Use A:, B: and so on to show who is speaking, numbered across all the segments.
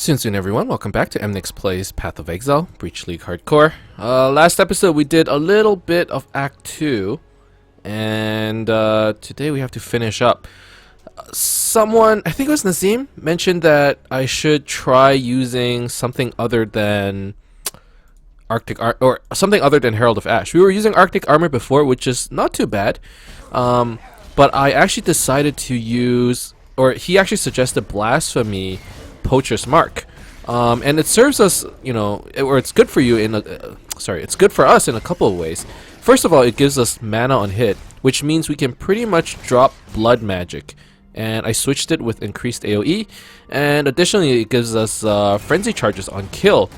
A: Soon everyone, welcome back to Emnix Plays Path of Exile, Breach League Hardcore. Last episode we did a little bit of Act 2, and today we have to finish up. Someone, I think it was Nazim, mentioned that I should try using something other than or something other than Herald of Ash. We were using Arctic Armor before, which is not too bad, but I actually decided to use, or he actually suggested Blasphemy Poacher's Mark, and it serves us, you know, or it's good for you in a, it's good for us in a couple of ways. First of all, it gives us mana on hit, which means we can pretty much drop blood magic, and I switched it with increased AoE, and additionally it gives us frenzy charges on kill,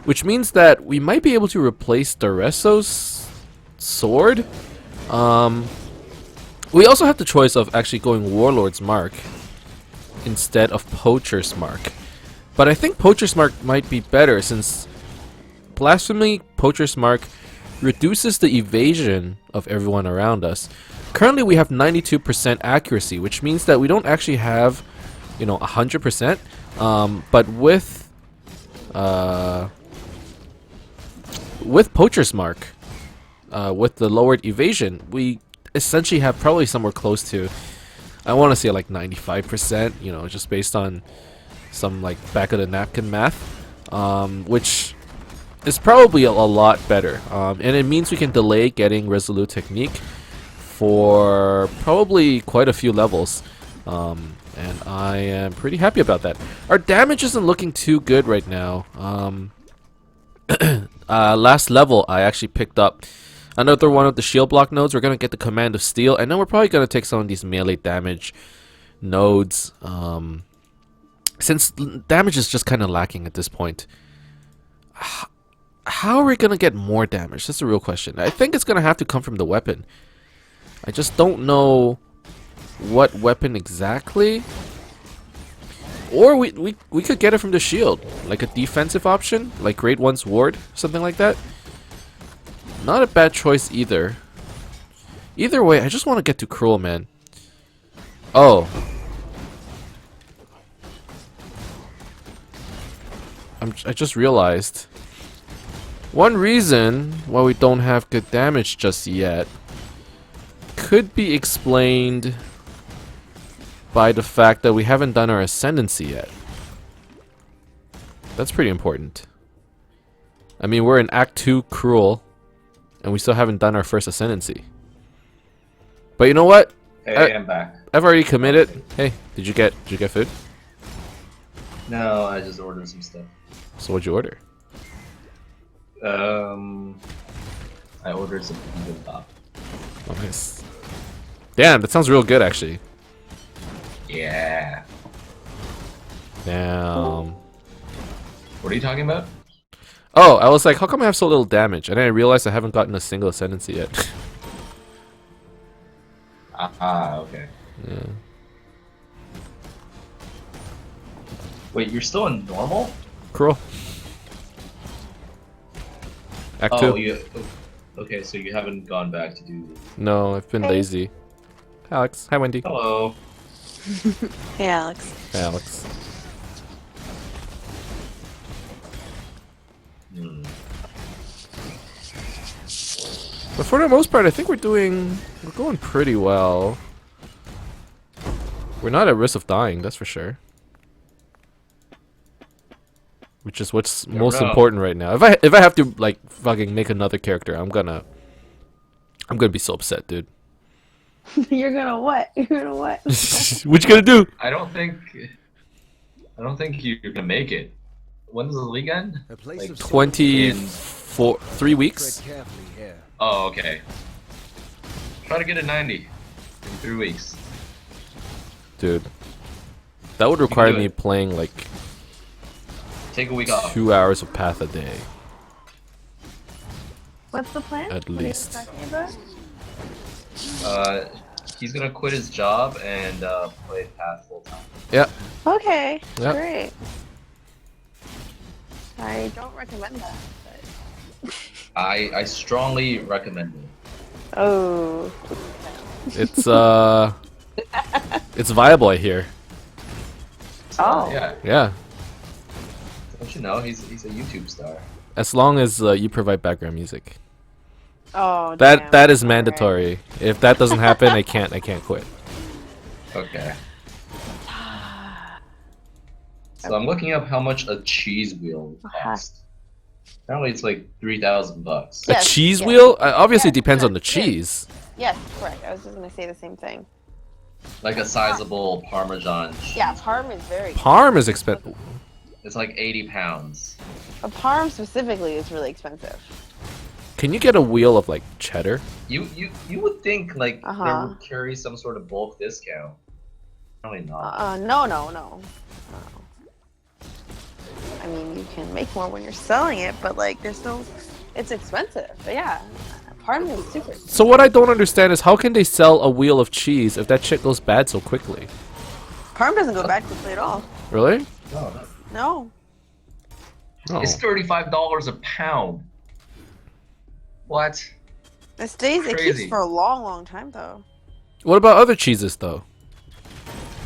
A: which means that we might be able to replace Doreso's sword. We also have the choice of actually going Warlord's Mark instead of Poacher's Mark, but I think Poacher's Mark might be better since Blasphemy Poacher's Mark reduces the evasion of everyone around us. Currently we have 92% accuracy, which means that we don't actually have, you know, 100%, but with Poacher's Mark, with the lowered evasion, we essentially have probably somewhere close to, I want to say like 95%, you know, just based on some like back of the napkin math, which is probably a lot better, and it means we can delay getting Resolute Technique for probably quite a few levels, and I am pretty happy about that. Our damage isn't looking too good right now. Last level I actually picked up another one of the shield block nodes. We're going to get the Command of Steel, and then we're probably going to take some of these melee damage nodes, since damage is just kind of lacking at this point. How are we going to get more damage? That's the real question. I think it's going to have to come from the weapon. I just don't know what weapon exactly. Or we could get it from the shield, like a defensive option, like Grade 1's Ward, something like that. Not a bad choice either. Either way, I just want to get to Cruel, man. Oh. I just realized one reason why we don't have good damage just yet could be explained by the fact that we haven't done our Ascendancy yet. That's pretty important. I mean, we're in Act 2 Cruel, and we still haven't done our first Ascendancy. But you know what?
B: Hey, I'm back.
A: I've already committed. Hey, did you get food?
B: No, I just ordered some stuff.
A: So what'd you order?
B: I ordered some bibimbap.
A: Oh, nice. Damn, that sounds real good, actually.
B: Yeah.
A: Damn.
B: What are you talking about?
A: Oh, I was like, how come I have so little damage? And then I realized I haven't gotten a single Ascendancy yet.
B: Okay.
A: Yeah.
B: Wait, you're still in normal?
A: Cruel. Act 2.
B: Okay, so you haven't gone back to do...
A: No, I've been lazy. Alex. Hi, Wendy.
B: Hello.
C: Hey, Alex.
A: Hi, Alex. But for the most part, I think we're going pretty well. We're not at risk of dying, that's for sure. Which is what's most important right now. If I have to like fucking make another character, I'm gonna be so upset, dude.
C: You're gonna what? You're gonna what?
A: What you gonna do?
B: I don't think you're gonna make it. When does the league end?
A: Like 3 weeks.
B: Oh, okay. Try to get a 90 in 3 weeks.
A: Dude, that would require me playing like
B: take a week off.
A: 2 hours of Path a day.
C: What's the plan?
A: At least.
C: What are you talking about?
B: He's gonna quit his job and play Path full time.
A: Yeah.
C: Okay,
A: Yep.
C: great. I don't recommend that, but...
B: I strongly recommend it.
C: Oh.
A: It's it's viable, I hear.
C: Oh.
B: Yeah.
A: Yeah.
B: Don't you know he's a YouTube star?
A: As long as you provide background music.
C: Oh,
A: That
C: damn.
A: is
C: Alright.
A: mandatory. If that doesn't happen, I can't quit.
B: Okay. So I'm looking up how much a cheese wheel costs. Apparently it's like $3,000.
C: Yes,
A: A cheese
C: yes.
A: wheel? Obviously
C: Yes,
A: depends on the
C: yes, yes.
A: cheese.
C: Yes, correct. I was just gonna say the same thing.
B: Like a sizable Parmesan cheese.
C: Yeah, parm is very.
A: Parm is expensive.
B: It's like 80 pounds.
C: But parm specifically is really expensive.
A: Can you get a wheel of like cheddar?
B: You would think like they
C: Uh-huh.
B: would carry some sort of bulk discount. Probably not.
C: No. I mean, you can make more when you're selling it, but like, there's no. It's expensive. But yeah, parm is super.
A: So what I don't understand is how can they sell a wheel of cheese if that shit goes bad so quickly?
C: Parm doesn't go bad quickly at all.
A: Really?
B: No,
C: No.
A: Oh.
B: it's $35 a pound. What?
C: It stays. It
B: Crazy.
C: keeps for a long, long time though.
A: What about other cheeses though?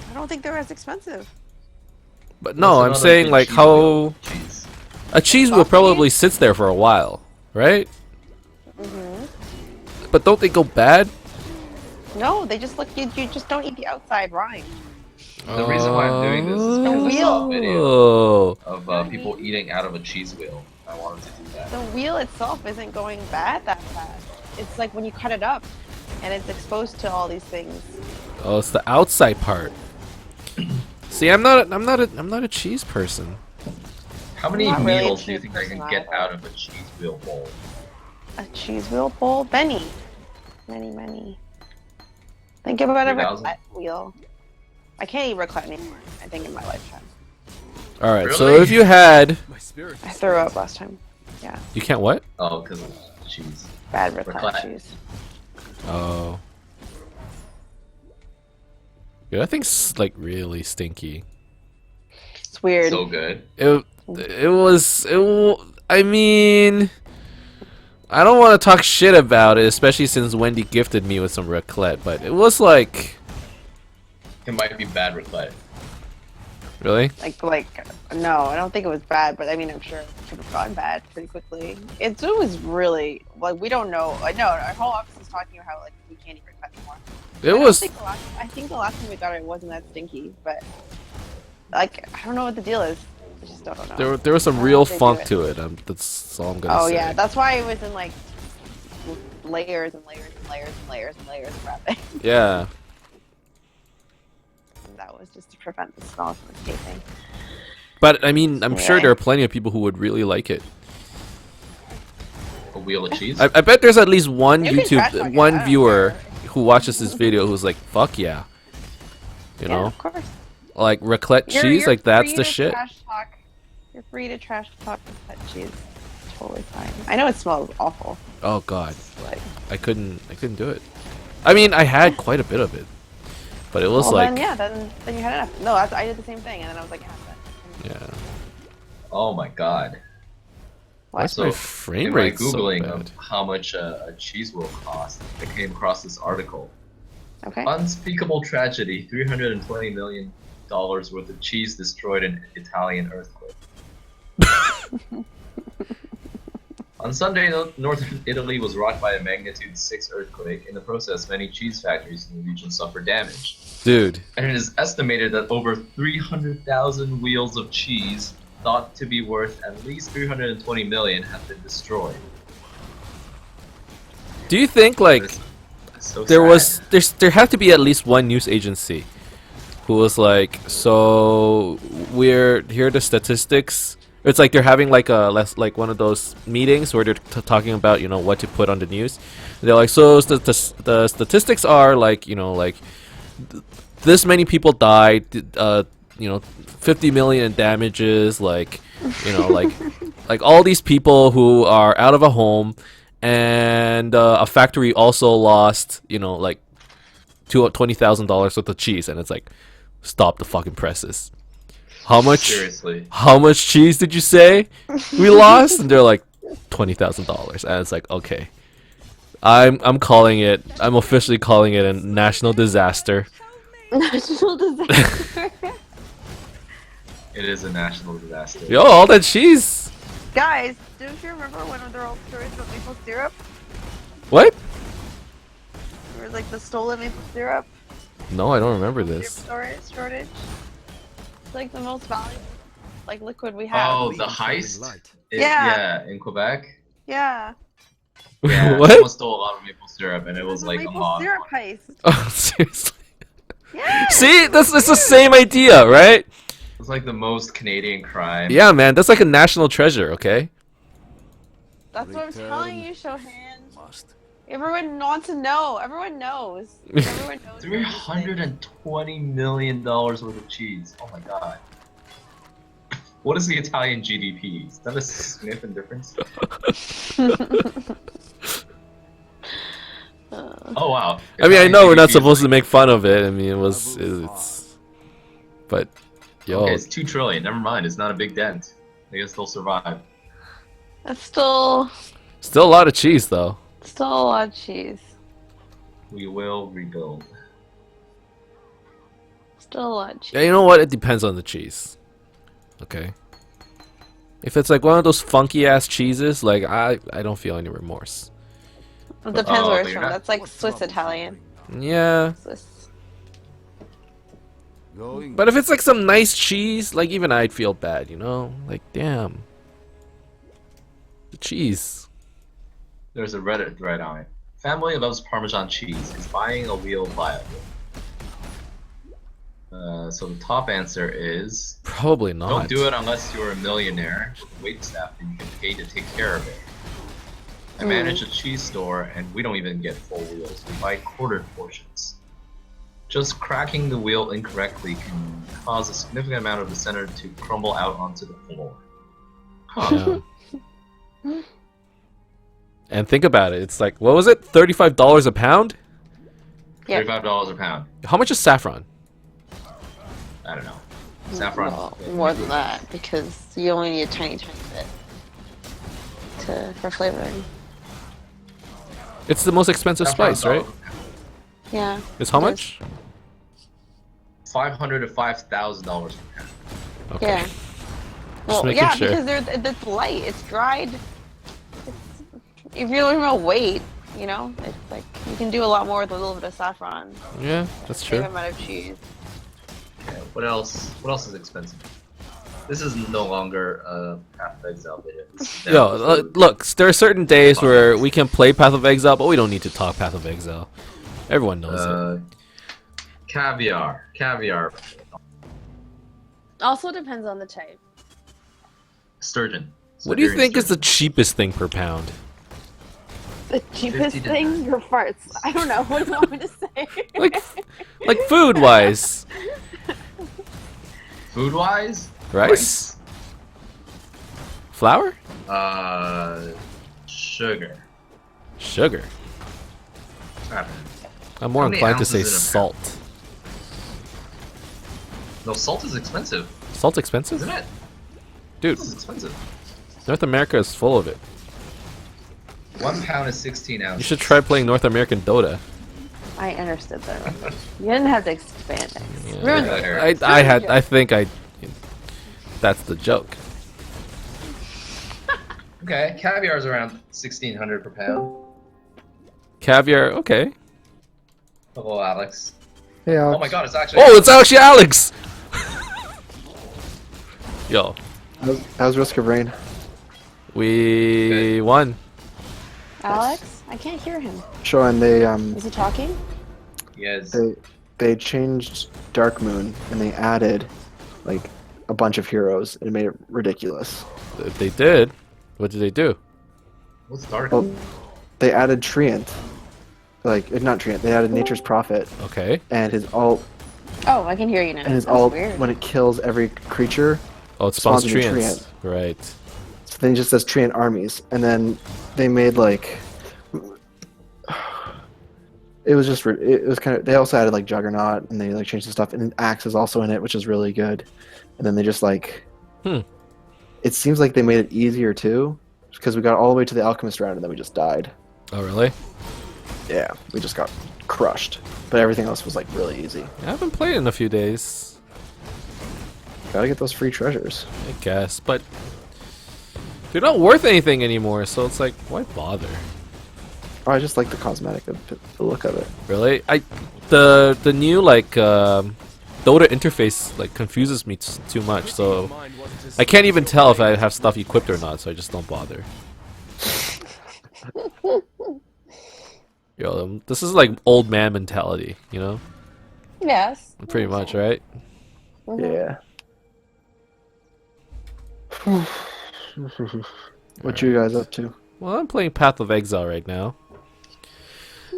C: I don't think they're as expensive.
A: But no,
B: What's
A: I'm
B: another
A: saying
B: good
A: like
B: cheese
A: how
B: wheel? Cheese.
A: a cheese wheel
C: Coffee?
A: probably sits there for a while, right?
C: Mhm.
A: But don't they go bad?
C: No, they just look. You just don't eat the outside rind.
B: The reason why I'm doing this is because I saw a video
A: Oh.
B: of people eating out of a cheese wheel. I wanted to do that.
C: The wheel itself isn't going bad that fast. It's like when you cut it up, and it's exposed to all these things.
A: Oh, it's the outside part. See, I'm not a cheese person.
B: How many
C: I'm not really a
B: meals do you
C: cheese
B: think I can
C: person
B: get
C: either.
B: out of a cheese wheel bowl?
C: A cheese wheel bowl? Many. Think about a
B: 3,000?
C: raclette wheel. I can't eat raclette anymore, I think, in my lifetime.
A: All right, so
B: Really?
A: if you had,
C: I threw up last time. Yeah,
A: you can't what?
B: Oh, because of cheese.
C: bad raclette
B: Raclette.
C: cheese.
A: Oh. Yeah, that thing's like really stinky.
C: It's weird.
B: So good.
A: I mean, I don't want to talk shit about it, especially since Wendy gifted me with some raclette, but it was like,
B: It might be bad raclette.
A: really?
C: No, I don't think it was bad, but I mean, I'm sure it could have gone bad pretty quickly. It was really, like, we don't know. I know, our whole office is talking about how, like, we can't eat raclette anymore.
A: It was,
C: I think the last time we got it wasn't that stinky, but, like, I don't know what the deal is. I just don't know.
A: there was some
C: I don't know
A: real
C: if they do
A: funk
C: it.
A: to it. That's all I'm gonna
C: Oh
A: say.
C: yeah, that's why it was in, like, layers and layers and layers and layers and layers of wrapping.
A: Yeah.
C: And that was just to prevent the smell from escaping.
A: But I mean, I'm sure
C: Yeah.
A: there are plenty of people who would really like it.
B: A wheel of cheese?
A: I bet there's at least one
C: You can trash talk it, I
A: one
C: don't
A: viewer
C: care.
A: who watches this video who's like, "Fuck yeah," you
C: Yeah,
A: know,
C: of course.
A: like raclette cheese, like that's
C: free
A: the
C: to
A: shit.
C: Trash talk. You're free to trash talk raclette cheese. Totally fine. I know it smells awful.
A: Oh god,
C: Like,
A: I couldn't do it. I mean, I had quite a bit of it, but it was
C: well,
A: like,
C: then yeah, then you had enough. No, I did the same thing, and then I was like,
A: yeah.
B: Oh my god.
A: Why is my
B: So,
A: frame
B: in my
A: rate so
B: Googling
A: bad?
B: of how much a cheese will cost, I came across this article.
C: okay.
B: Unspeakable tragedy, $320 million worth of cheese destroyed in Italian earthquake. On Sunday, northern Italy was rocked by a magnitude 6 earthquake. In the process, many cheese factories in the region suffered damage.
A: Dude,
B: And it is estimated that over 300,000 wheels of cheese, thought to be worth at least 320 million, have been destroyed.
A: do you think like
B: It's so
A: there had to be at least one news agency who was like, so we're here are the statistics. It's like they're having like like one of those meetings where they're talking about, you know, what to put on the news. They're like, so the statistics are like, you know, like this many people died, you know, 50 million in damages, like, you know, like all these people who are out of a home, and a factory also lost, you know, like $20,000 worth of cheese, and it's like, stop the fucking presses. How much?
B: Seriously.
A: How much cheese did you say we lost? And they're like, $20,000, and it's like, okay, I'm calling it. I'm officially calling it a national disaster.
C: National disaster.
B: It is a national disaster.
A: Yo, all that cheese.
C: Guys, don't you remember one of their old stories about maple syrup?
A: What?
C: Where like the stolen maple syrup?
A: No, I don't remember this.
C: Shortage. It's like the most valuable like liquid we have.
B: Oh, the heist?
C: Yeah.
B: In Quebec.
C: Yeah.
B: Yeah,
A: What?
B: someone stole a lot of maple syrup, and it was like a
C: maple
B: lot.
C: syrup heist.
A: Oh, seriously.
C: Yeah.
A: See, it's the same idea, right?
B: It's like the most Canadian crime.
A: Yeah, man, that's like a national treasure. Okay.
C: That's what I'm telling you, Shohan. Everyone wants to know. Everyone knows. Everyone knows.
B: $320 million worth of cheese. Oh my god. What is the Italian GDP? Is that a significant difference? Oh wow.
A: I mean, I
B: Italian
A: know we're not
B: GDP is
A: supposed to
B: like-
A: make fun of it. I mean, it's, but, yo,
B: Okay, it's 2 trillion. Never mind. It's not a big dent. I guess they'll survive.
C: That's still
A: still a lot of cheese though.
C: a lot of cheese.
B: We will rebuild.
C: Still a lot of cheese.
A: Yeah, you know what? It depends on the cheese. Okay. If it's like one of those funky ass cheeses, like I don't feel any remorse.
C: It depends
B: Oh,
C: where
B: but
C: it's
B: you're
C: from.
B: not-
C: That's like Swiss Italian.
A: Yeah.
C: Swiss.
A: But if it's like some nice cheese, like even I'd feel bad, you know? Like damn. The cheese.
B: There's a Reddit thread on it. Family loves Parmesan cheese. Is buying a wheel viable? So the top answer is
A: Probably not.
B: don't do it unless you're a millionaire with a wait staff and you can pay to take care of it. I manage a cheese store and we don't even get full wheels. We buy quartered portions. Just cracking the wheel incorrectly can cause a significant amount of the center to crumble out onto the floor. Huh.
A: Yeah. And think about it. It's like, what was it? $35 a pound?
C: Yeah.
B: $35 a pound.
A: How much is saffron?
B: I don't know. Saffron.
C: Well, more than that because you only need a tiny bit for flavoring.
A: It's the most expensive
B: Saffron's
A: spice, right?
C: Yeah.
A: It's how
C: it is.
A: much?
B: $500 to $5,000 per pound.
A: Okay.
C: Yeah. Well,
A: making
C: yeah,
A: sure.
C: because it's light. It's dried. If you're looking at weight, you know, it's like you can do a lot more with a little bit of saffron.
A: Yeah, that's
C: Same
A: true.
C: amount of cheese.
B: Okay, what else? What else is expensive? This is no longer a Path of Exile video. This is now
A: Yo, look, there are certain days where we can play Path of Exile, but we don't need to talk Path of Exile. Everyone knows it.
B: Caviar. Caviar.
C: Also depends on the type.
B: Sturgeon.
A: What do you
B: Siberian
A: think is the
B: sturgeon.
A: cheapest thing per pound?
C: The cheapest
B: 50 to
C: thing? Your farts. I don't know. What do you want me to say?
A: Like food-wise,
B: Food-wise?
A: rice, flour,
B: Sugar.
A: sugar.
B: Ah,
A: I'm more
B: How many
A: inclined to say
B: ounces in a pound?
A: salt.
B: No, salt is expensive,
A: Salt's expensive,
B: isn't it?
A: dude.
B: This is expensive.
A: North America is full of it.
B: 1 pound is 16 ounces.
A: You should try playing North American Dota.
C: I understood that. You didn't have to expand it.
A: Yeah.
C: Ruined
B: it.
A: I think that's the joke.
B: Okay, caviar is around 1,600 per pound.
A: Caviar, okay.
B: Hello, Alex.
D: Hey, Alex.
B: Oh my god, it's actually.
A: Oh, it's actually Alex! Yo,
D: How's Risk of Rain?
A: we won.
C: Alex? I can't hear him.
D: Sure, and they
C: Is he talking?
B: Yes.
D: they changed Dark Moon and they added like a bunch of heroes and it made it ridiculous.
A: If they did, what did they do?
B: What's dark?
D: Well, they added Treant, like not Treant. They added Nature's Prophet
A: Okay.
D: and his ult
C: Oh, I can hear you now.
D: and his
C: That's
D: ult
C: weird.
D: when it kills every creature.
A: Oh, it spawns
D: Spawns in
A: treants. Right.
D: So then it just says Treant armies, and then they made like it was just it was kind of. They also added like Juggernaut, and they like changed the stuff, and Axe is also in it, which is really good. And then they just like, it seems like they made it easier too, because we got all the way to the Alchemist round, and then we just died.
A: Oh, really?
D: Yeah, we just got crushed. But everything else was like really easy.
A: I haven't played in a few days.
D: Gotta get those free treasures.
A: I guess, but they're not worth anything anymore. So it's like, why bother?
D: Oh, I just like the cosmetic, the look of it.
A: Really? The new like Dota interface like confuses me too much. So I can't even tell if I have stuff equipped or not. So I just don't bother. Yo, this is like old man mentality, you know?
C: Yes.
A: Pretty much, right?
D: Yeah. What you guys up to?
A: Well, I'm playing Path of Exile right now.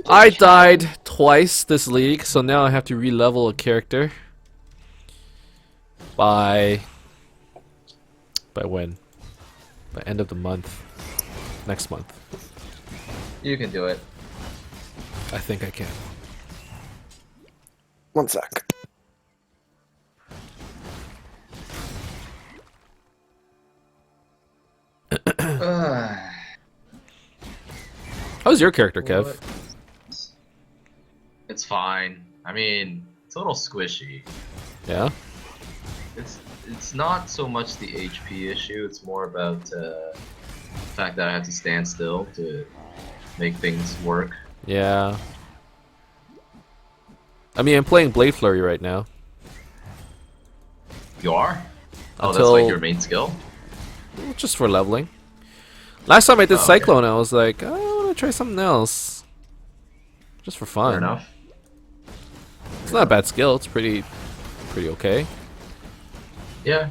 A: I died twice this league, so now I have to re-level a character. By when? By end of the month. Next month.
B: You can do it.
A: I think I can.
D: One sec.
A: How's your character, Kev?
B: It's fine. I mean, it's a little squishy.
A: Yeah?
B: It's not so much the HP issue. It's more about the fact that I have to stand still to make things work.
A: Yeah. I mean, I'm playing Blade Flurry right now.
B: You are? Oh,
A: Until-
B: that's like your main skill?
A: Just for leveling. Last time I did
B: Oh, okay.
A: Cyclone, I was like, I want to try something else. Just for fun.
B: Fair enough.
A: It's not a bad skill. It's pretty okay.
B: Yeah.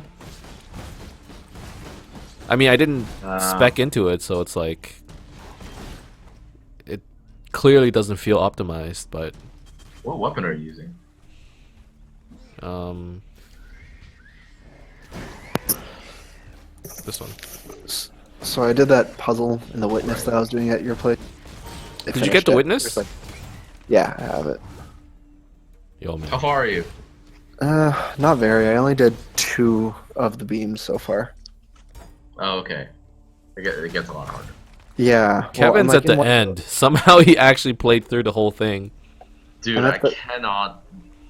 A: I mean, I didn't spec into it, so it's like it clearly doesn't feel optimized. But
B: What weapon are you using?
A: this one.
D: So I did that puzzle in the witness that I was doing at your place.
A: Did you get the witness?
D: Yeah, I have it.
A: Yo, man.
B: How far are you?
D: Not very. I only did 2 of the beams so far.
B: Oh, okay. It gets a lot harder.
D: Yeah. well,
A: Kevin's
D: I'm,
A: at the end. Somehow he actually played through the whole thing.
B: Dude,
D: I'm
B: I
D: at the-
B: cannot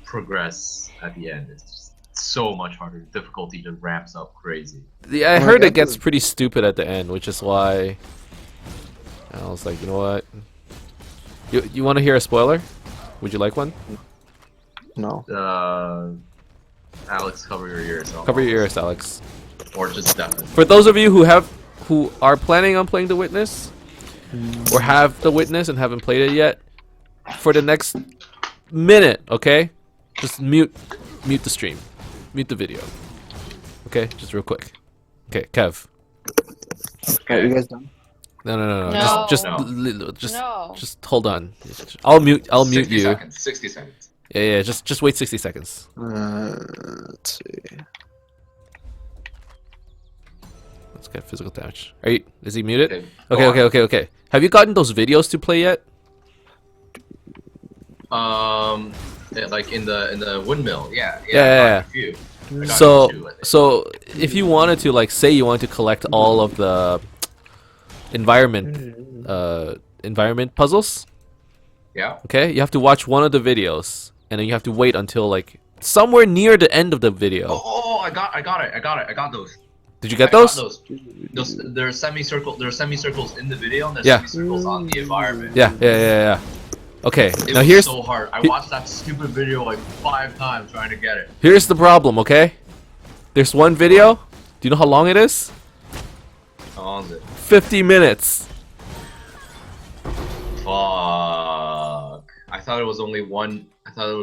B: progress at the end. It's just so much harder. The difficulty just ramps up crazy.
A: Yeah, I
D: Oh, I
A: heard
D: got
A: it gets
D: the-
A: pretty stupid at the end, which is why I was like, you know what? You want to hear a spoiler? Would you like one?
D: No.
B: Alex, cover your ears.
A: Cover your ears, Alex.
B: Or just deafen.
A: For those of you who are planning on playing The Witness, or have The Witness and haven't played it yet, for the next minute, okay, just mute the stream, mute the video, okay, just real quick. Okay, Kev.
D: Are you guys done?
A: No.
C: No.
A: Just
C: No.
A: just hold on. I'll mute
B: 60
A: you.
B: Seconds. 60 seconds.
A: Yeah. Just wait 60 seconds.
D: Let's see.
A: Let's get physical damage. Is he muted?
B: Okay, go on.
A: Okay. Have you gotten those videos to play yet?
B: Yeah, like in the windmill. Yeah.
A: Yeah.
B: I got a few. I got
A: So
B: two, I think.
A: so if you wanted to, like, say you wanted to collect all of the environment puzzles,
B: Yeah.
A: okay, you have to watch one of the videos, and then you have to wait until like somewhere near the end of the video.
B: Oh, I got it. I got those.
A: Did you get
B: I got
A: those?
B: those. There's semicircles in the video, and there's
A: Yeah.
B: semicircles on the environment.
A: Yeah. Okay,
B: It
A: now
B: was so hard. I watched that stupid video like 5 times trying to get it.
A: here's the problem, okay? There's one video. Do you know how long it is?
B: How long is it?
A: 50 minutes.
B: Fuck. I thought it was only one.
A: No.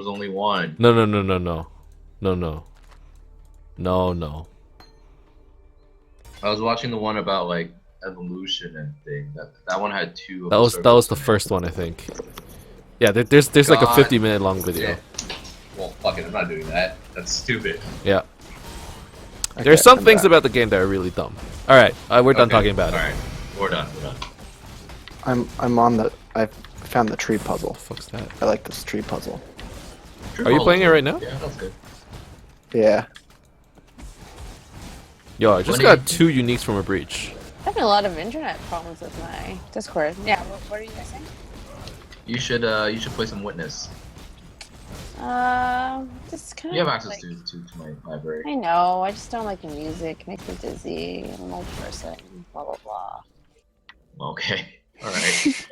B: I was watching the one about like evolution and thing. That one had 2.
A: That was the first one, I think. Yeah, there's like a
B: God
A: 50-minute long video.
B: Yeah. Well, fuck it. I'm not doing that. That's stupid.
A: Yeah.
D: Okay,
A: There's some
D: I'm
A: things
D: back.
A: about the game that are really dumb. All right, we're done
B: Okay,
A: talking about it.
B: All right, we're done.
D: I'm on the. I found the tree puzzle.
A: Fuck's that?
D: I like this tree puzzle.
A: Are you playing it right now?
B: Yeah, that's good.
D: Yeah.
A: Yo, I just
B: What do
A: got
B: you-
A: 2 uniques from a breach.
C: Having a lot of internet problems with my Discord. Yeah, what are you guys saying?
B: You should play some Witness.
C: Just kind
B: You
C: of
B: have access
C: like,
B: to my library.
C: I know, I just don't like the music. It makes me dizzy. I'm an old person. Blah blah blah.
B: Okay. Alright.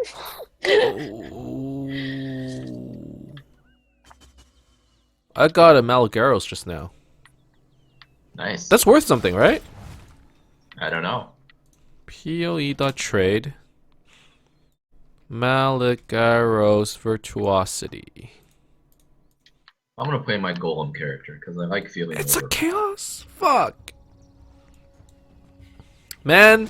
A: I got a Malagaros just now.
B: Nice.
A: That's worth something, right?
B: I don't know.
A: POE.trade. Malagaros Virtuosity.
B: I'm gonna play my golem character because I like feeling
A: It's a
B: over.
A: chaos? Fuck. Man.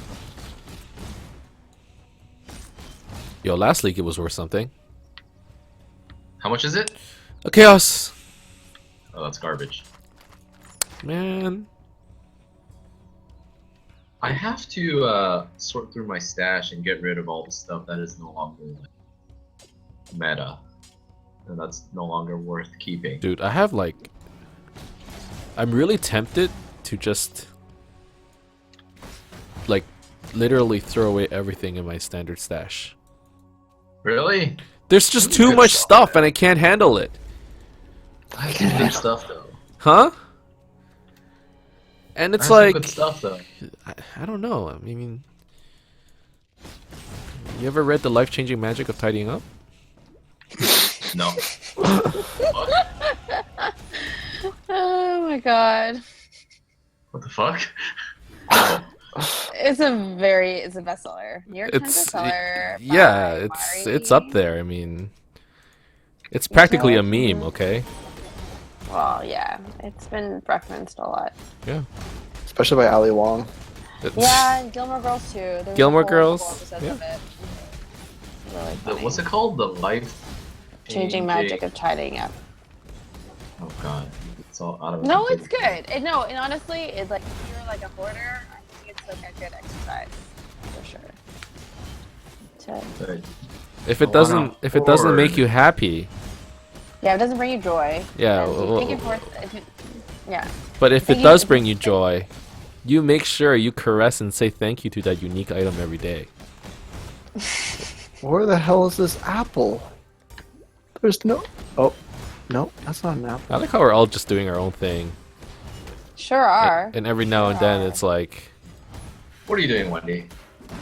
A: Yo, last league it was worth something.
B: How much is it?
A: A chaos.
B: Oh, that's garbage.
A: Man.
B: I have to sort through my stash and get rid of all the stuff that is no longer meta. And that's no longer worth keeping.
A: Dude, I have like... I'm really tempted to just... like, literally throw away everything in my standard stash.
B: Really?
A: There's just too
B: Good
A: much
B: stuff,
A: stuff and I can't handle it.
B: Good stuff though.
A: Huh? And it's
B: That's some
A: like...
B: good stuff though.
A: I don't know. I mean... You ever read The Life-Changing Magic of Tidying Up?
B: No.
C: Oh my god.
B: What the fuck?
C: It's a bestseller. New York Times bestseller.
A: Yeah,
C: by
A: it's up there. I mean, it's practically a meme, okay?
C: Well, yeah, it's been referenced a lot.
A: Yeah.
D: Especially by Ali Wong.
C: Yeah, and Gilmore Girls too. There's
A: Gilmore
C: a whole
A: Girls,
C: couple episodes
A: yeah.
C: of it. Really funny.
B: What's it called? The life
C: Changing magic of tidying up.
B: Oh god, it's all out of.
C: No, it's good. No, and honestly, it's like if you're like a hoarder, I think it's like a good exercise for sure.
B: But
A: If it doesn't make you happy,
C: Yeah, it doesn't bring you joy.
A: yeah.
C: and you think it forth- yeah.
A: But if
C: Thank
A: it
C: you-
A: does bring you joy, you make sure you caress and say thank you to that unique item every day.
D: Where the hell is this apple? There's no... Oh. No, that's not an apple.
A: I like how we're all just doing our own thing,
C: Sure are.
A: and every now and then it's like,
B: what are you doing, Wendy?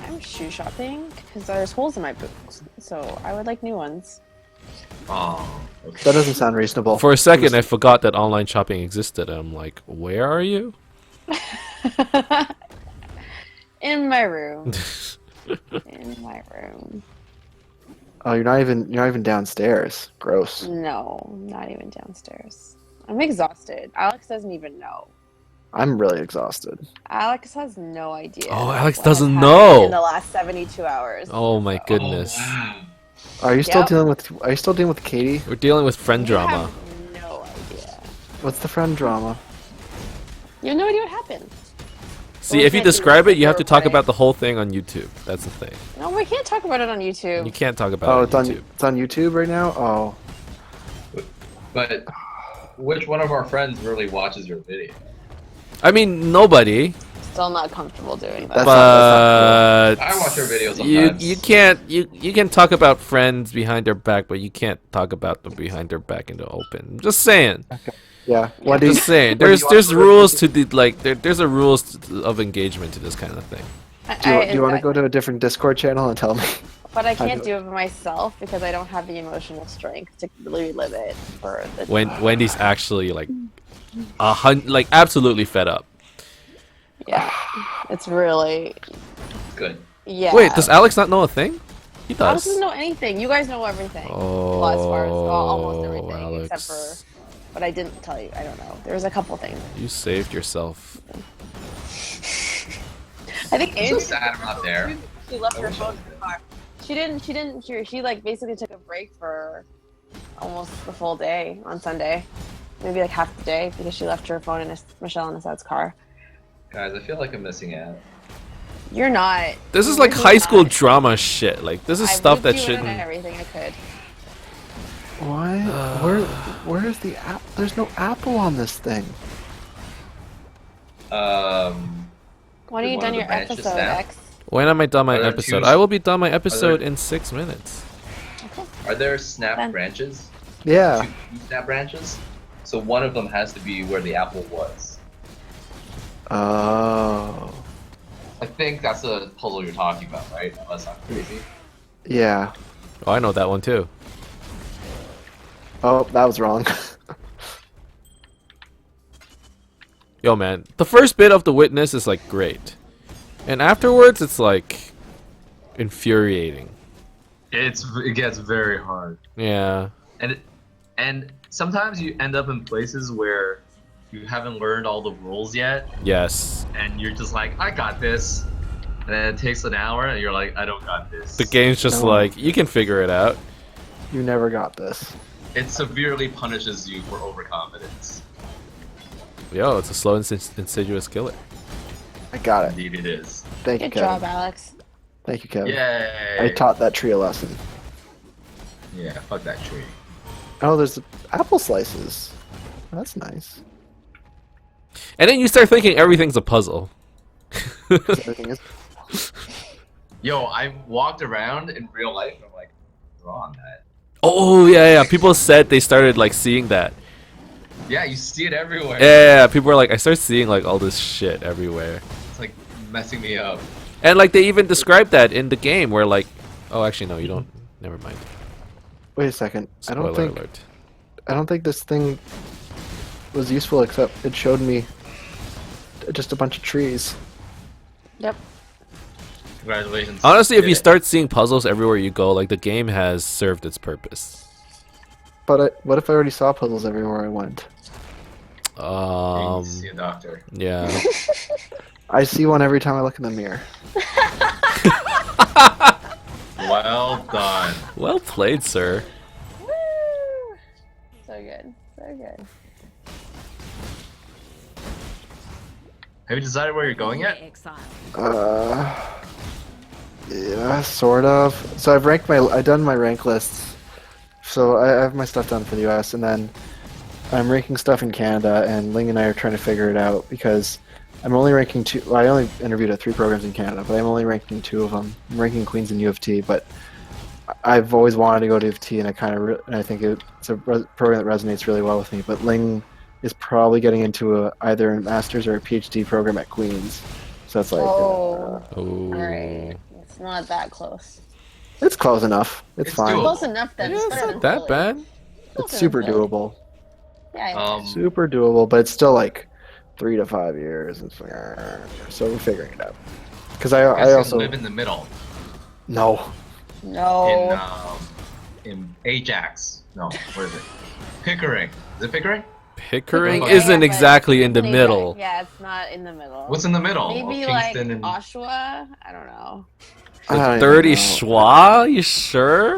C: I'm shoe shopping because there's holes in my boots, so I would like new ones.
B: Oh, okay.
D: That doesn't sound reasonable.
A: for a second I forgot that online shopping existed. And I'm like, where are you?
C: In my room. In my room.
D: Oh, you're not even downstairs. Gross.
C: No, not even downstairs. I'm exhausted. Alex doesn't even know.
D: I'm really exhausted.
C: Alex has no idea.
A: Oh, Alex
C: what
A: doesn't
C: has
A: know.
C: happened in the last 72 hours.
A: Oh my
C: So-
A: goodness.
B: Oh, wow.
D: Are you still
C: Yep.
D: dealing with? Are you still dealing with Katie?
A: We're dealing with friend
C: You
A: drama.
C: have no idea.
D: What's the friend drama?
C: You have no idea what happened.
A: See,
C: we
A: if you
C: can't do
A: describe
C: this
A: it, you have to talk
C: replay.
A: about the whole thing on YouTube. That's the thing.
C: No, we can't talk about it on YouTube.
A: You can't talk about
D: Oh,
A: it
D: it's
A: on
D: on
A: YouTube.
D: it's on YouTube right now. Oh,
B: But which one of our friends really watches your video?
A: I mean, nobody.
C: Still not comfortable doing that.
D: That's
A: But
B: I watch your videos
A: you
B: sometimes.
A: you can talk about friends behind their back, but you can't talk about them behind their back in the open. I'm just saying.
D: yeah. Wendy,
A: Just saying.
D: Wendy,
A: There's rules to the there's a rules of engagement to this kind of thing.
D: do you want to go to a different Discord channel and tell me?
C: But I can't do it by myself because I don't have the emotional strength to relive it for the.
A: Wendy's actually like absolutely fed up.
C: Yeah, it's really.
B: Good.
C: Yeah.
A: Wait, does Alex not know a thing? He
C: Alex
A: does.
C: doesn't know anything. You guys know everything.
A: Oh,
C: Well, as far as almost everything,
A: Alex.
C: except for. But I didn't tell you. I don't know. There was a couple things.
A: You saved yourself.
C: I think
B: I'm so
C: Andrew.
B: sad I'm not there.
C: She left
B: I
C: her
B: wish I
C: phone
B: was
C: in the car. She didn't hear. She like basically took a break for almost the full day on Sunday, maybe like half the day because she left her phone in Michelle and Asad's car.
B: Guys, I feel like I'm missing out.
C: You're not.
A: This is
C: You're
A: like high school
C: not.
A: drama shit. Like this is
C: I
A: stuff that
C: looped you in on
A: shouldn't.
C: everything I could.
D: What? Where's the app? There's no apple on this thing.
C: When are
B: Did
C: you
B: one
C: done
B: of the
C: your
B: branches
C: episode,
B: snap?
C: X?
A: When am I done my
B: Are there
A: episode?
B: two-
A: I will be done my episode
B: there-
A: in 6 minutes.
C: Okay.
B: Are there snap
C: Then.
B: branches?
D: Yeah.
B: two snap branches. So one of them has to be where the apple was.
D: Oh.
B: I think that's the puzzle you're talking about, right? Unless I'm crazy.
D: Yeah.
A: Oh, I know that one too.
D: Oh, that was wrong.
A: Yo, man, the first bit of the witness is like great, and afterwards it's like infuriating.
B: It gets very hard.
A: Yeah.
B: And sometimes you end up in places where you haven't learned all the rules yet,
A: Yes.
B: and you're just like, I got this. And then it takes an hour, and you're like, I don't got this.
A: The game's just
D: No.
A: like, you can figure it out.
D: You never got this.
B: It severely punishes you for overconfidence.
A: Yo, it's a slow and insidious killer.
D: I got it.
B: Indeed, it is.
D: Thank you,
C: Good job,
D: Kevin.
C: Alex.
D: Thank you, Kevin.
B: Yay!
D: I taught that tree a lesson.
B: Yeah, fuck that tree.
D: Oh, there's apple slices. That's nice.
A: And then you start thinking everything's a puzzle.
D: Everything is.
B: Yo, I walked around in real life, and I'm like, draw on that.
A: Oh, yeah. People said they started like seeing that.
B: Yeah, you see it everywhere.
A: Yeah, people are like, I start seeing like all this shit everywhere.
B: It's like messing me up.
A: And like they even described that in the game where like, oh, actually no, you don't. Never mind.
D: Wait a second.
A: Spoiler alert.
D: I don't think this thing was useful except it showed me just a bunch of trees.
C: Yep.
B: Congratulations.
A: Honestly, if
B: Did
A: you
B: it.
A: start seeing puzzles everywhere you go, like the game has served its purpose.
D: But what if I already saw puzzles everywhere I went?
B: You see a doctor.
A: Yeah.
D: I see one every time I look in the mirror.
B: Well done.
A: Well played, sir.
C: Woo! So good. So good.
B: Have you decided where you're going yet?
E: Exile.
D: Yeah, sort of. So I've done my rank lists. So I have my stuff done for the US, and then I'm ranking stuff in Canada, and Ling and I are trying to figure it out because I'm only ranking two. Well, I only interviewed at 3 programs in Canada, but I'm only ranking 2 of them. I'm ranking Queens and U of T, but I've always wanted to go to U of T, and I think it's a program that resonates really well with me. But Ling is probably getting into either a master's or a PhD program at Queens, so it's like
C: Oh.
A: Oh.
C: Alright. It's not that close.
D: it's close enough. It's
B: It's
D: fine.
B: doable.
C: Close enough then.
A: Yeah,
C: It's
A: it's
C: better
A: not
C: than
A: that
C: Philly.
A: bad.
D: It's
C: Closer than
D: super
C: Philly.
D: doable.
C: Yeah.
D: Super doable, but it's still like 3 to 5 years. It's like, so we're figuring it out. Because
B: You guys
D: I
B: can
D: also
B: live in the middle.
D: no.
C: No.
B: In Ajax. No, where is it? Pickering. Is it Pickering?
A: Pickering
B: Yeah,
A: isn't
C: but
A: exactly in the
C: maybe,
A: middle.
C: Yeah, it's not in the middle.
B: What's in the middle?
C: Maybe
B: of
C: like
B: Kingston and
C: Oshawa? I don't know.
D: I don't even
A: Dirty
D: know.
A: schwa? You sure?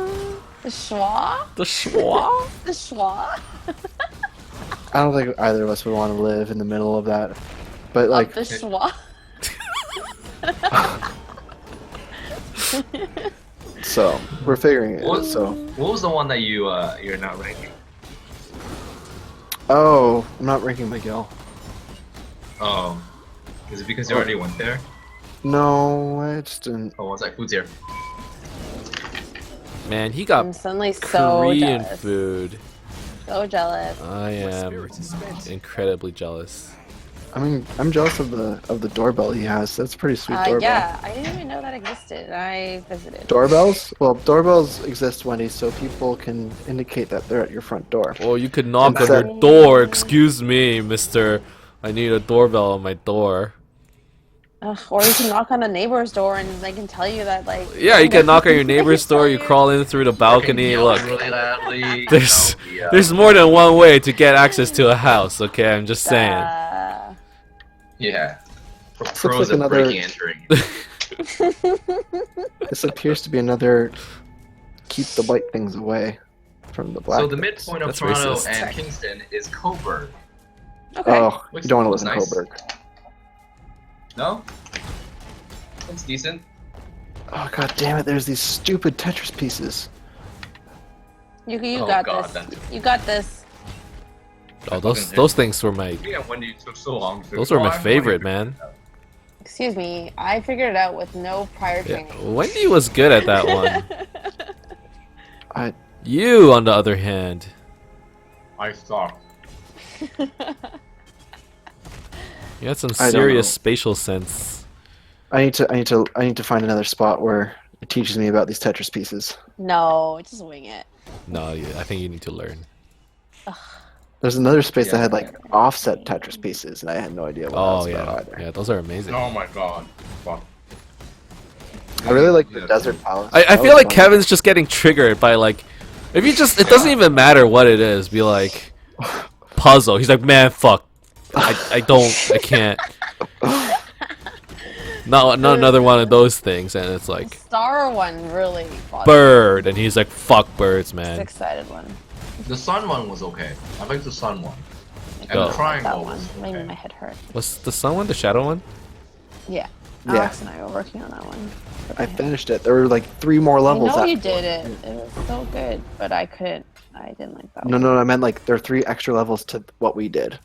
C: The Schwa?
A: The schwa?
C: The Schwa?
D: I don't think either of us would want to live in the middle of that. But like,
C: Of the Schwa?
D: so we're figuring it.
B: What,
D: out, So
B: what was the one that you're not ranking?
D: oh, I'm not ranking McGill.
B: Oh, is it because you already went there?
D: No, I just didn't.
B: Oh, one sec. Who's here?
A: Man, he
C: I'm
A: got
C: suddenly so
A: Korean
C: jealous.
A: food.
C: So jealous.
A: I am incredibly jealous.
D: I mean, I'm jealous of the doorbell he has. That's a pretty sweet doorbell.
C: Yeah, I didn't even know that existed. I visited.
D: Doorbells? Well, doorbells exist, Wendy, so people can indicate that they're at your front door.
A: Or you could knock on
D: Instead-
A: your door. Excuse me, mister. I need a doorbell on my door.
C: Or you can knock on the neighbor's door and they can tell you that, like.
A: Yeah, you can knock on your neighbor's
C: They
A: door.
C: tell
A: You crawl in through the balcony.
B: Yell
A: Look,
B: really loudly,
A: there's
B: you know,
A: there's more than one way to get access to a house. Okay, I'm just saying.
B: yeah. For
D: looks
B: pros
D: like
B: of
D: another-
B: breaking entering.
D: This appears to be another keep the white things away from the black
B: So the
D: things.
B: midpoint of
A: That's
B: Toronto
A: racist.
B: and Kingston is Coburg.
C: Okay.
D: Oh,
B: Which
D: you don't want to
B: is
D: live in
B: nice.
D: Coburg.
B: No? That's decent.
D: Oh god damn it! There's these stupid Tetris pieces.
C: You
B: Oh,
C: got
B: God,
C: this.
B: that's-
C: You got this.
A: Oh, those things were my
B: Yeah, when you took so long to
A: those were my
B: Why?
A: favorite, man.
C: Excuse me. I figured it out with no prior
A: Yeah,
C: training.
A: Wendy was good at that one.
D: I
A: You, on the other hand,
B: I suck.
A: You had some
D: I don't
A: serious
D: know.
A: spatial sense.
D: I need to find another spot where it teaches me about these Tetris pieces.
C: No, just wing it.
A: No, I think you need to learn.
D: There's another space that
B: Yeah.
D: had like offset Tetris pieces, and I had no idea what that
A: Oh
D: was
A: yeah,
D: about either.
A: yeah, those are amazing.
B: Oh my god. Fuck.
D: I really like the
B: Yeah.
D: Desert Palace.
A: I
D: That
A: feel
D: was
A: like
D: fun.
A: Kevin's just getting triggered by like, if you just, it doesn't even matter what it is. Be like, puzzle. He's like, man, fuck. I can't. Not another one of those things, and it's
C: The
A: like
C: star one really bothered
A: bird, and he's like, fuck birds,
C: me.
A: man.
C: Six-sided one.
B: The sun one was okay. I like the sun one. And
A: Oh.
B: the triangle
C: That one.
B: was
C: Maybe
B: okay.
C: my head hurt.
A: What's the sun one? The shadow one?
C: Yeah.
D: Yeah.
C: Alex and I were working on that one.
D: I finished it. There were like 3 more
C: I
D: levels.
C: know
D: after.
C: you did it. It was so good, but I couldn't. I didn't like that
D: No,
C: one.
D: no, I meant like there are 3 extra levels to what we did.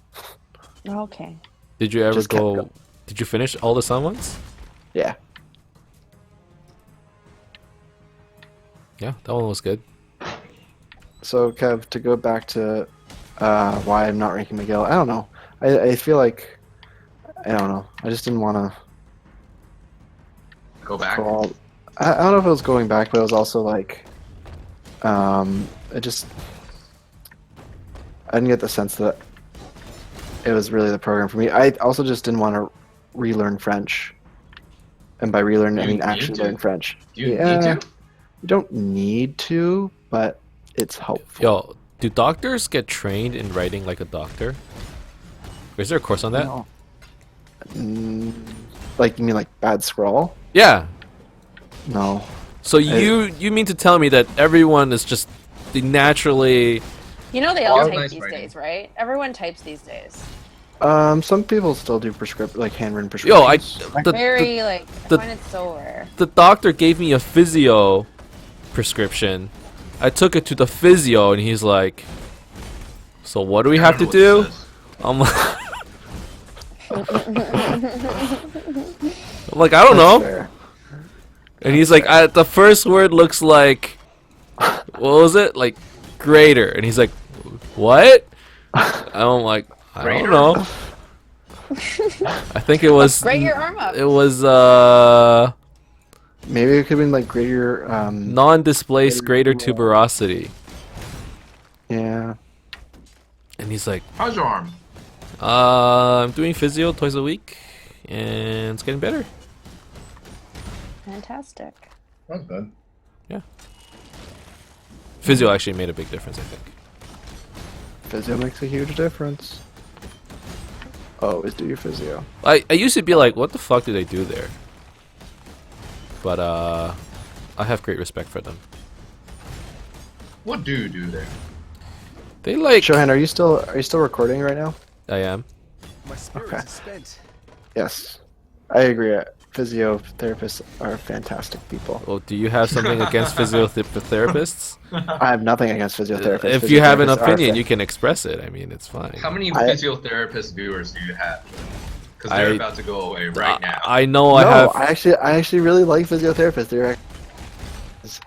C: Okay.
A: Did you ever
D: Just kept
A: go?
D: going.
A: Did you finish all the sun ones?
D: Yeah.
A: Yeah, that one was good.
D: So Kev, to go back to why I'm not ranking Miguel, I don't know. I feel like I don't know. I just didn't want to
B: Go back.
D: crawl. I don't know if it was going back, but it was also like it just I didn't get the sense that it was really the program for me. I also just didn't want to relearn French, and by relearn I
B: You
D: mean
B: need
D: actually
B: to.
D: learn French.
B: Do you
D: Yeah.
B: need to?
D: You don't need to, but it's helpful.
A: Yo, do doctors get trained in writing like a doctor? Is there a course on that?
D: No. Like you mean like bad scrawl?
A: Yeah.
D: No.
A: So you mean to tell me that everyone is just they naturally?
C: You know they all type
B: Organized
C: these
B: writing.
C: days, right? Everyone types these days.
D: Some people still do like handwritten prescriptions.
A: Yo,
C: Very like I
A: the-
C: find it so rare.
A: the doctor gave me a physio prescription. I took it to the physio, and he's like, "So what do we have to do?" I'm like, I don't know.
D: Fair.
A: And he's like, the first word looks like, what was it? Like, greater. And he's like, what? I'm like, I don't
B: Greater?
A: know. I think it was.
C: Grate your arm up.
A: It was
D: Maybe it could have been like greater.
A: non-displaced greater tuberosity.
D: Yeah.
A: And he's like,
B: How's your arm?
A: I'm doing physio twice a week, and it's getting better.
C: Fantastic.
B: That's good.
A: Physio actually made a big difference, I think.
D: Physio makes a huge difference. Always do your physio.
A: I used to be like, what the fuck do they do there? But I have great respect for them.
B: What do you do there?
A: They like.
D: Shohan, are you still recording right now?
A: I am.
E: My spirit
D: Okay.
E: is spent.
D: Yes. I agree. Physiotherapists are fantastic people.
A: Well, do you have something against physiotherapists?
D: I have nothing against physiotherapists.
A: If you have an
D: Physiotherapists are
A: opinion, you can express it. I mean, it's fine.
B: How many
D: I-
B: physiotherapist viewers do you have? Because they're
A: I-
B: about to go away right now.
A: I know
D: No,
A: I have.
D: I actually really like physiotherapists.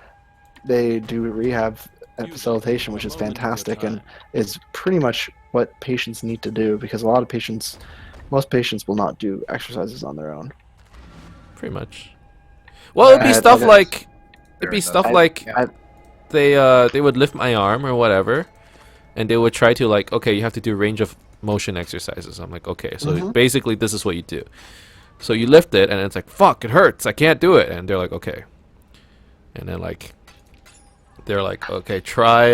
D: They do rehab and facilitation, which is fantastic, and is pretty much what patients need to do because most patients will not do exercises on their own.
A: Pretty much. Well, it'd be
D: I-
A: stuff
D: I-
A: like. It'd be
B: I-
A: stuff
D: I-
A: like
D: I-
A: they would lift my arm or whatever, and they would try to like, okay, you have to do range of motion exercises. I'm like, okay, so
D: Mhm.
A: basically this is what you do. So you lift it, and it's like, fuck, it hurts, I can't do it, and they're like, okay, and then like, they're like, okay, try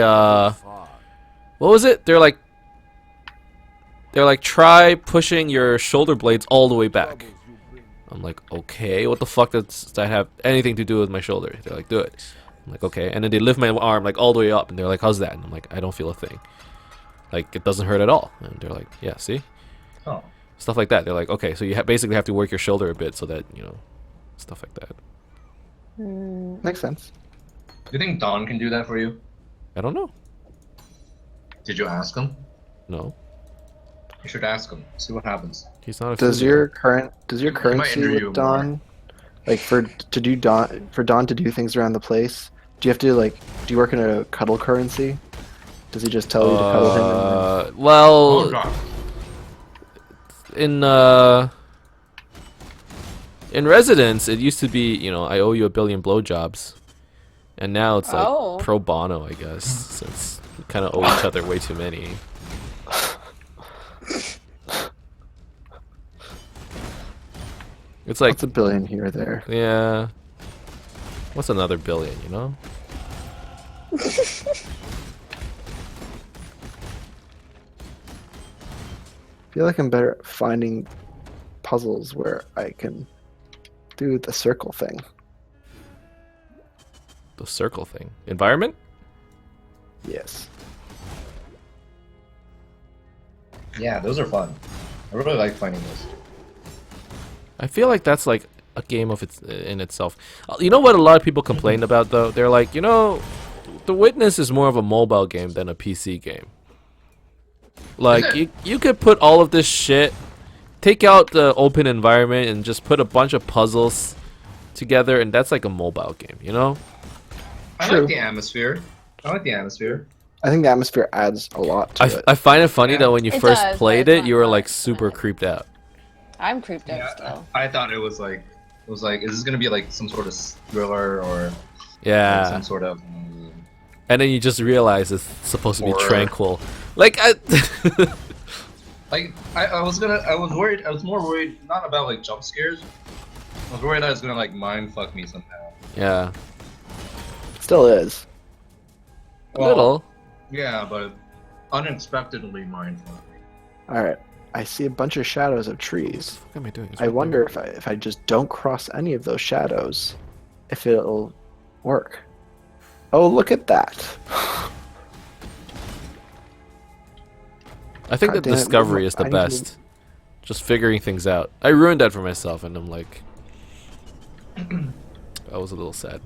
A: what was it? They're like, try pushing your shoulder blades all the way back. I'm like, okay, what the fuck does that have anything to do with my shoulder? They're like, do it. I'm like, okay. And then they lift my arm like all the way up, and they're like, how's that? And I'm like, I don't feel a thing. Like, it doesn't hurt at all. And they're like, yeah, see?
B: Oh.
A: Stuff like that. They're like, okay, so you basically have to work your shoulder a bit so that, stuff like that.
D: Makes sense.
B: Do you think Don can do that for you?
A: I don't know.
B: Did you ask him?
A: No.
B: You should ask him. See what happens.
A: He's not a
D: Does
A: physio.
D: your
B: He might
D: currency
B: injure you
D: with Don, like for Don to do things around the place? Do you have to do you work in a cuddle currency? Does he just tell you to cuddle him?
B: Oh
A: Well,
B: god.
A: in Residence, it used to be, you know, I owe you 1 billion blowjobs, and now it's like
C: Oh.
A: pro bono, I guess, since we kind of owe each other way too many. It's like,
D: What's a billion here or there?
A: yeah, what's another billion, you know?
D: I feel like I'm better at finding puzzles where I can do the circle thing.
A: The circle thing. Environment?
D: Yes.
B: Yeah, those are fun. I really like finding those.
A: I feel like that's like a game of its in itself. You know what a lot of people complain about though? They're like, you know, The Witness is more of a mobile game than a PC game. Like you could put all of this shit, take out the open environment and just put a bunch of puzzles together and that's like a mobile game, you know?
B: I
D: True.
B: like the atmosphere. I like the atmosphere.
D: I think the atmosphere adds a lot to it.
A: I find it funny
B: Yeah.
A: that when you
C: It
A: first
C: does,
A: played
C: but it's
A: it,
C: not
A: you were
C: fun.
A: like super creeped out.
C: I'm creeped out
B: Yeah,
C: still.
B: I thought it was like, is this gonna be like some sort of thriller or like
A: Yeah.
B: some sort of?
A: And then you just realize it's supposed to be
B: Horror.
A: tranquil. Like
B: Like I was worried. I was more worried not about like jump scares. I was worried that it was gonna like mind fuck me somehow.
A: yeah.
D: Still is.
A: A little.
B: Yeah, but unexpectedly mind fuck me.
D: Alright. I see a bunch of shadows of trees.
A: What am I doing? It's
D: I
A: right
D: wonder if I just don't cross any of those shadows, if it'll work. Oh, look at that.
A: I think
D: God
A: the
D: damn it,
A: discovery is the
D: I need to-
A: best. Just figuring things out. I ruined that for myself, and I'm like, I was a little sad.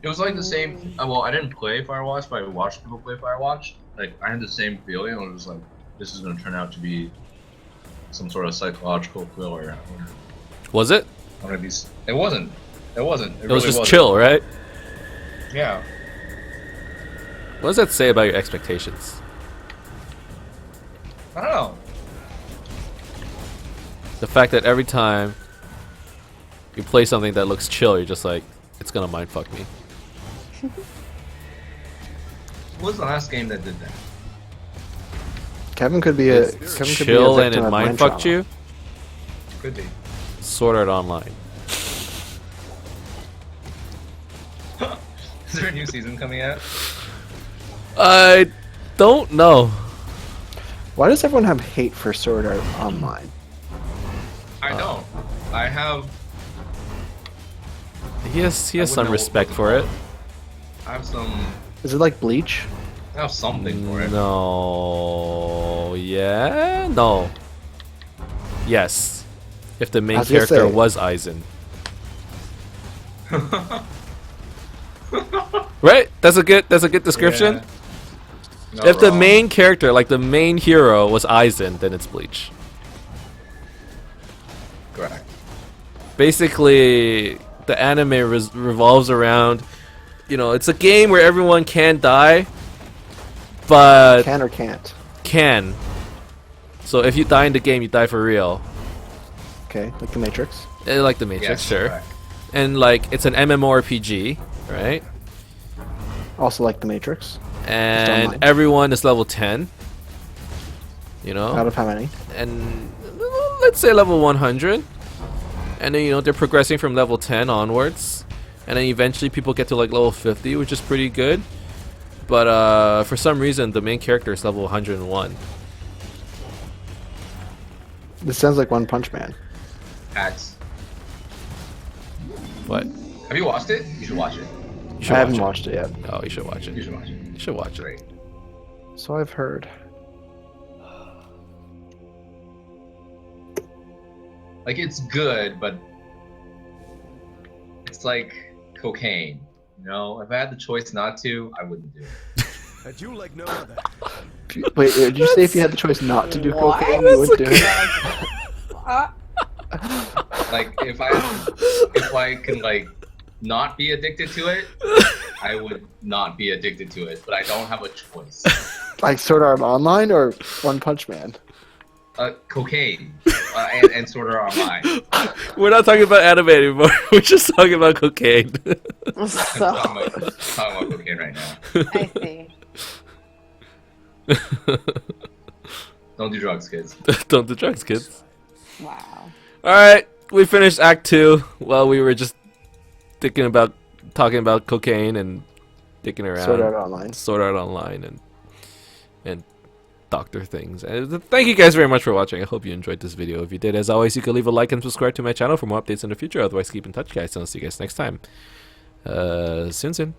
B: It was like the same. Well, I didn't play Firewatch, but I watched people play Firewatch. Like I had the same feeling. I was like, this is gonna turn out to be some sort of psychological thriller.
A: Was it?
B: One of these. It wasn't. It wasn't.
A: It was
B: really
A: just
B: wasn't.
A: chill, right?
B: Yeah.
A: What does that say about your expectations?
B: I don't know.
A: The fact that every time you play something that looks chill, you're just like, it's gonna mindfuck me.
B: What was the last game that did that?
D: Kevin could be a
A: It's
D: Kevin could
A: chill
D: be a
A: and it
D: victim of mind
A: mindfucked
D: trauma.
A: you.
B: Could be.
A: Sword Art Online.
B: Is there a new season coming out?
A: I don't know.
D: Why does everyone have hate for Sword Art Online?
B: I don't. I have.
A: He has some
B: wouldn't know
A: respect
B: what
A: for it.
B: I have some.
D: Is it like Bleach?
B: I have something for it.
A: No. Yeah. No. Yes. If the
D: I
A: main
D: was gonna
A: character
D: say-
A: was Aizen. Right? That's a good description.
B: Yeah. Not
A: If the
B: wrong.
A: main character, like the main hero, was Aizen, then it's Bleach.
B: Correct.
A: Basically, the anime revolves around, you know, it's a game where everyone can die, but
D: Can or can't?
A: can. So if you die in the game, you die for real.
D: Okay, like the Matrix.
A: Like the Matrix,
B: Yes,
A: sure.
B: correct.
A: And like it's an MMORPG, right?
D: Also like the Matrix.
A: And
D: online.
A: everyone is level 10. You know?
D: Out of how many?
A: And let's say level 100. And then, you know, they're progressing from level 10 onwards. And then eventually people get to like level 50, which is pretty good. But for some reason, the main character is level 101.
D: This sounds like One Punch Man.
B: Hacks.
A: What?
B: Have you watched it? You should watch it.
A: You should
D: I haven't
A: watch
D: watched it yet.
A: it. Oh, you should watch
B: You
A: it.
B: should watch it.
A: You should watch it.
B: Great.
D: So I've heard.
B: Like it's good, but it's like cocaine. You know, if I had the choice not to, I wouldn't do it.
E: Had you like no other?
D: Wait, did you say if you had the choice not to do
C: What?
D: cocaine, you would do it?
B: Like if I can like not be addicted to it, I would not be addicted to it, but I don't have a choice.
D: Like Sword Art Online or One Punch Man?
B: Cocaine and Sword Art Online.
A: We're not talking about anime anymore. We're just talking about cocaine.
B: I'm
C: So,
B: talking about cocaine right now.
C: I see.
B: Don't do drugs, kids.
A: Don't do drugs, kids.
C: Wow.
A: Alright, we finished Act 2 while we were just talking about cocaine and dicking around.
D: Sword Art Online.
A: and doctor things. And thank you guys very much for watching. I hope you enjoyed this video. If you did, as always, you can leave a like and subscribe to my channel for more updates in the future. Otherwise, keep in touch, guys, and I'll see you guys next time. Soon.